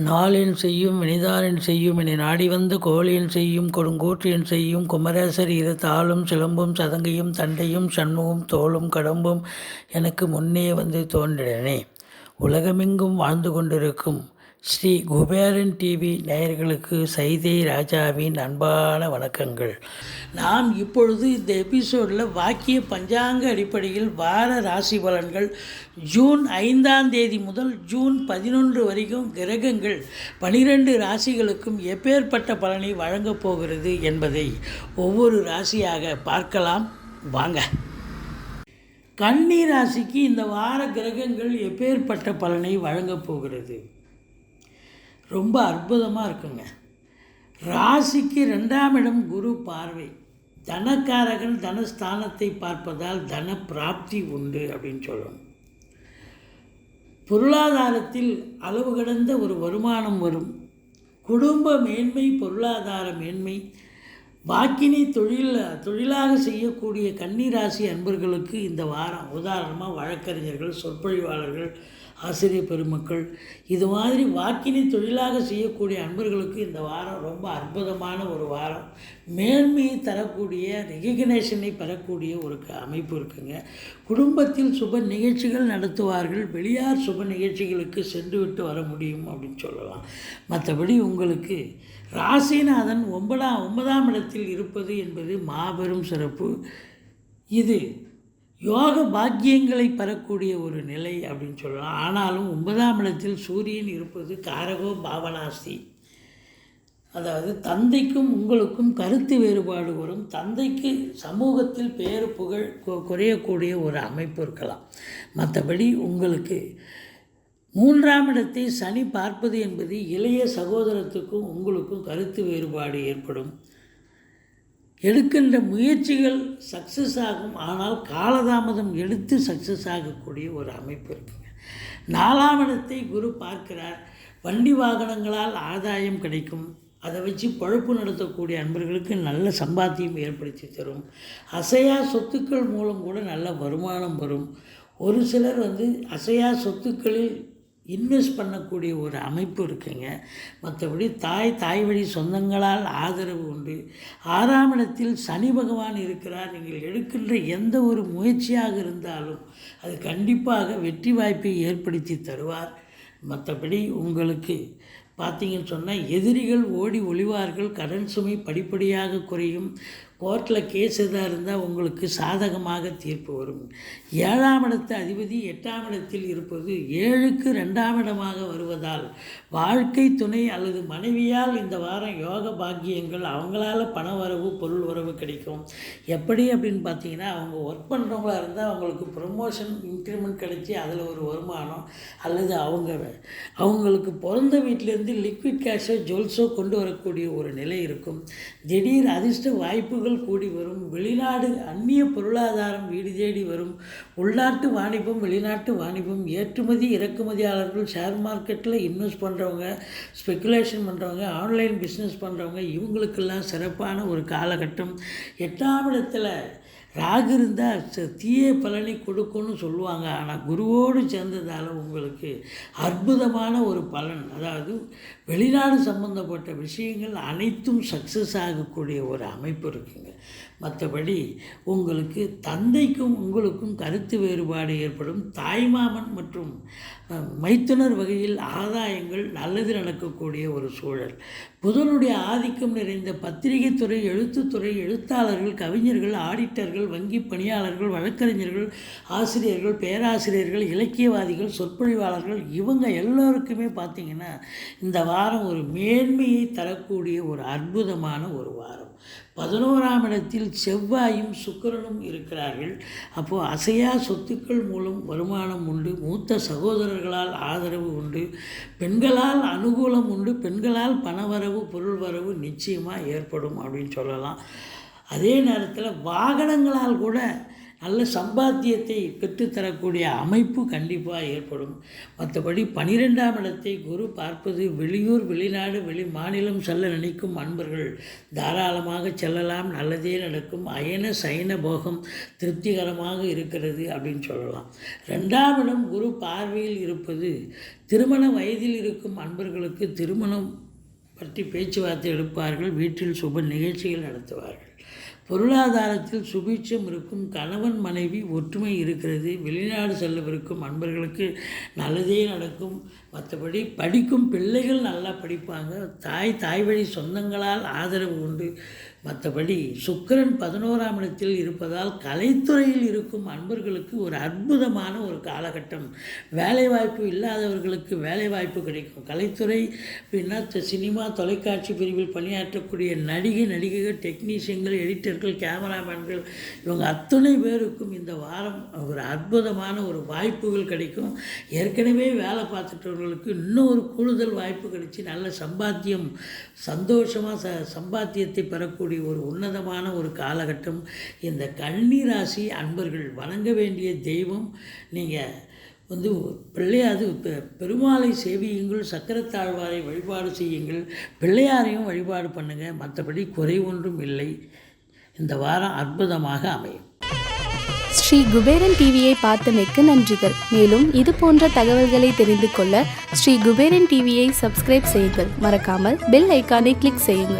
நாளென் செய்யும் வினிதானென் செய்யும் என நாடி வந்த கோளென் செய்யும் கொடுங்கூற்றியன் செய்யும் குமரேசர் இரு தாளும் சிலம்பும் சதங்கையும் தண்டையும் சண்முகம் தோளும் கடம்பும் எனக்கு முன்னே வந்து தோன்றினே. உலகமெங்கும் வாழ்ந்து கொண்டிருக்கும் ஸ்ரீ குபேரன் டிவி நேயர்களுக்கு சைதை ராஜாவின் அன்பான வணக்கங்கள். நாம் இப்பொழுது இந்த எபிசோடில் வாக்கிய பஞ்சாங்க அடிப்படையில் வார ராசி பலன்கள் ஜூன் 5ஆம் தேதி முதல் ஜூன் 11 வரைக்கும் கிரகங்கள் 12 ராசிகளுக்கும் எப்பேற்பட்ட பலனை வழங்கப் போகிறது என்பதை ஒவ்வொரு ராசியாக பார்க்கலாம் வாங்க. கன்னி ராசிக்கு இந்த வார கிரகங்கள் எப்பேற்பட்ட பலனை வழங்கப் போகிறது? ரொம்ப அற்புதமாக இருக்குங்க. ராசிக்கு 2ஆம் இடம் குரு பார்வை, தனக்காரகன் தனஸ்தானத்தை பார்ப்பதால் தன பிராப்தி உண்டு அப்படின்னு சொல்லணும். பொருளாதாரத்தில் அளவு கடந்த ஒரு வருமானம் வரும். குடும்ப மேன்மை, பொருளாதார மேன்மை. வாக்கினை தொழிலாக செய்யக்கூடிய கன்னிராசி அன்பர்களுக்கு இந்த வாரம், உதாரணமாக வழக்கறிஞர்கள், சொற்பொழிவாளர்கள், ஆசிரியர் பெருமக்கள், இது மாதிரி வாக்கினை தொழிலாக செய்யக்கூடிய அன்பர்களுக்கு இந்த வாரம் ரொம்ப அற்புதமான ஒரு வாரம். மேன்மையை தரக்கூடிய, ரெகக்னேஷனை பெறக்கூடிய ஒரு அமைப்பு இருக்குங்க. குடும்பத்தில் சுப நிகழ்ச்சிகள் நடத்துவார்கள். வெளியார் சுப நிகழ்ச்சிகளுக்கு சென்று விட்டு வர முடியும் அப்படின்னு சொல்லலாம். மற்றபடி உங்களுக்கு ராசிநாதன் 9ஆம் இடத்தில் இருப்பது என்பது மாபெரும் சிறப்பு. இது யோக பாக்கியங்களை பெறக்கூடிய ஒரு நிலை அப்படின்னு சொல்லலாம். ஆனாலும் 9ஆம் இடத்தில் சூரியன் இருப்பது காரகோ பாவனாஸ்தி. அதாவது தந்தைக்கும் உங்களுக்கும் கருத்து வேறுபாடு வரும். தந்தைக்கு சமூகத்தில் பேரு புகழ் குறையக்கூடிய ஒரு அமைப்பு இருக்கலாம். மற்றபடி உங்களுக்கு 3ஆம் இடத்தை சனி பார்ப்பது என்பது இளைய சகோதரத்துக்கும் உங்களுக்கும் கருத்து வேறுபாடு ஏற்படும். எடுக்கின்ற முயற்சிகள் சக்ஸஸ் ஆகும். ஆனால் காலதாமதம் எடுத்து சக்ஸஸ் ஆகக்கூடிய ஒரு அமைப்பு இருக்குங்க. 4ஆம் இடத்தை குரு பார்க்கிறார். வண்டி வாகனங்களால் ஆதாயம் கிடைக்கும். அதை வச்சு பொழப்பு நடத்தக்கூடிய அன்பர்களுக்கு நல்ல சம்பாத்தியம் ஏற்படுத்தி தரும். அசையா சொத்துக்கள் மூலம் கூட நல்ல வருமானம் வரும். ஒரு சிலர் அசையா சொத்துக்களில் இன்வெஸ்ட் பண்ணக்கூடிய ஒரு அமைப்பு இருக்குங்க. மற்றபடி தாய் வழி சொந்தங்களால் ஆதரவு உண்டு. 6ஆம் இடத்தில் சனி பகவான் இருக்கிறார். நீங்கள் எடுக்கின்ற எந்த ஒரு முயற்சியாக இருந்தாலும் அது கண்டிப்பாக வெற்றி வாய்ப்பை ஏற்படுத்தி தருவார். மற்றபடி உங்களுக்கு பார்த்தீங்கன்னு சொன்னால் எதிரிகள் ஓடி ஒளிவார்கள். கடன் சுமை படிப்படியாக குறையும். கோர்ட்டில் கேஸ் எதாக இருந்தால் உங்களுக்கு சாதகமாக தீர்ப்பு வரும். 7ஆம் இடத்து அதிபதி 8ஆம் இடத்தில் இருப்பது 7க்கு 2ஆம் இடமாக வருவதால் வாழ்க்கை துணை அல்லது மனைவியால் இந்த வாரம் யோக பாக்கியங்கள், அவங்களால பண வரவு, பொருள் வரவு கிடைக்கும். எப்படி அப்படின்னு பார்த்தீங்கன்னா, அவங்க ஒர்க் பண்ணுறவங்களா இருந்தால் அவங்களுக்கு ப்ரொமோஷன், இன்க்ரிமெண்ட் கிடைச்சி அதில் ஒரு வருமானம், அல்லது அவங்களுக்கு பிறந்த வீட்டிலேருந்து லிக்விட் கேஷோ ஜுவல்ஸோ கொண்டு வரக்கூடிய ஒரு நிலை இருக்கும். திடீர் அதிர்ஷ்ட வாய்ப்புகள் கூடி வரும். வெளிநாடு அந்நிய பொருளாதாரம் வீடு தேடி வரும். உள்நாட்டு வாணிபம், வெளிநாட்டு வாணிபம், ஏற்றுமதி இறக்குமதியாளர்கள், ஷேர் மார்க்கெட்டில் இன்வெஸ்ட் பண்ணுறவங்க, ஸ்பெக்குலேஷன் பண்ணுறவங்க, ஆன்லைன் பிஸ்னஸ் பண்ணுறவங்க, இவங்களுக்கெல்லாம் சிறப்பான ஒரு காலகட்டம். 8ஆம் இடத்துல ராகு இருந்தால் தீய பலனை கொடுக்கும்னு சொல்லுவாங்க. ஆனால் குருவோடு சேர்ந்ததால் உங்களுக்கு அற்புதமான ஒரு பலன், அதாவது வெளிநாடு சம்பந்தப்பட்ட விஷயங்கள் அனைத்தும் சக்ஸஸ் ஆகக்கூடிய ஒரு அமைப்பு இருக்குங்க. மற்றபடி உங்களுக்கு தந்தைக்கும் உங்களுக்கும் கருத்து வேறுபாடு ஏற்படும். தாய்மாமன் மற்றும் மைத்துனர் வகையில் ஆதாயங்கள் நல்லது நடக்கக்கூடிய ஒரு சூழல். புதனுடைய ஆதிக்கம் நிறைந்த பத்திரிகை துறை, எழுத்துத்துறை, எழுத்தாளர்கள், கவிஞர்கள், ஆடிட்டர்கள், வங்கி பணியாளர்கள், வழக்கறிஞர்கள், ஆசிரியர்கள், பேராசிரியர்கள், இலக்கியவாதிகள், சொற்பொழிவாளர்கள், இவங்க எல்லோருக்குமே பார்த்திங்கன்னா இந்த வாரம் ஒரு மேன்மையை தரக்கூடிய ஒரு அற்புதமான ஒரு வாரம். 11ஆம் இடத்தில் செவ்வாயும் சுக்கிரனும் இருக்கிறார்கள். அப்போது அசையா சொத்துக்கள் மூலம் வருமானம் உண்டு. மூத்த சகோதரர்களால் ஆதரவு உண்டு. பெண்களால் அனுகூலம் உண்டு. பெண்களால் பணவரவு, பொருள் வரவு நிச்சயமாக ஏற்படும் அப்படின்னு சொல்லலாம். அதே நேரத்தில் வாகனங்களால் கூட நல்ல சம்பாத்தியத்தை பெற்றுத்தரக்கூடிய அமைப்பு கண்டிப்பாக ஏற்படும். மற்றபடி 12ஆம் இடத்தை குரு பார்ப்பது வெளியூர், வெளிநாடு, வெளி மாநிலம் செல்ல நினைக்கும் அன்பர்கள் தாராளமாக செல்லலாம். நல்லதே நடக்கும். அயன சயன போகம் திருப்திகரமாக இருக்கிறது அப்படின்னு சொல்லலாம். 2ஆம் இடம் குரு பார்வையில் இருப்பது திருமண வயதில் இருக்கும் அன்பர்களுக்கு திருமணம் பற்றி பேச்சுவார்த்தை எடுப்பார்கள். வீட்டில் சுப நிகழ்ச்சிகள் நடத்துவார்கள். பொருளாதாரத்தில் சுபீட்சம் இருக்கும். கணவன் மனைவி ஒற்றுமை இருக்கிறது. வெளிநாடு செல்லவிருக்கும் அன்பர்களுக்கு நல்லதே நடக்கும். மற்றபடி படிக்கும் பிள்ளைகள் நல்லா படிப்பாங்க. தாய் வழி சொந்தங்களால் ஆதரவு உண்டு. மற்றபடி சுக்கிரன் 11ஆம் இடத்தில் இருப்பதால் கலைத்துறையில் இருக்கும் அன்பர்களுக்கு ஒரு அற்புதமான ஒரு காலகட்டம். வேலைவாய்ப்பு இல்லாதவர்களுக்கு வேலைவாய்ப்பு கிடைக்கும். கலைத்துறை அப்படின்னா சினிமா, தொலைக்காட்சி பிரிவில் பணியாற்றக்கூடிய நடிகைகள், டெக்னீஷியன்கள், எடிட்டர்கள், கேமராமேன்கள் இவங்க அத்தனை பேருக்கும் இந்த வாரம் ஒரு அற்புதமான ஒரு வாய்ப்புகள் கிடைக்கும். ஏற்கனவே வேலை பார்த்துட்டவர்களுக்கு இன்னும் ஒரு கூடுதல் வாய்ப்பு கிடைச்சி நல்ல சம்பாத்தியம், சந்தோஷமாக சம்பாத்தியத்தை பெறக்கூடிய ஒரு உன்னதமான ஒரு காலகட்டம். இந்த கன்னி ராசி அன்பர்கள் வணங்க வேண்டிய தெய்வம், நீங்கள் பிள்ளையாது பெருமாளை சேவியுங்கள், சக்கரத்தாழ்வாரை வழிபாடு செய்யுங்கள், பிள்ளையாரையும் வழிபாடு பண்ணுங்கள். மற்றபடி குறை ஒன்றும் இல்லை. இந்த வாரம் அற்புதமாக அமையும். ஸ்ரீ குபேரன் டிவியை பார்த்தமைக்கு நன்றிகள். மேலும் இது போன்ற தகவல்களை தெரிந்து கொள்ள ஸ்ரீ குபேரன் டிவியை சப்ஸ்கிரைப் செய்யுங்கள். மறக்காமல் பெல் ஐக்கானை கிளிக் செய்யுங்கள்.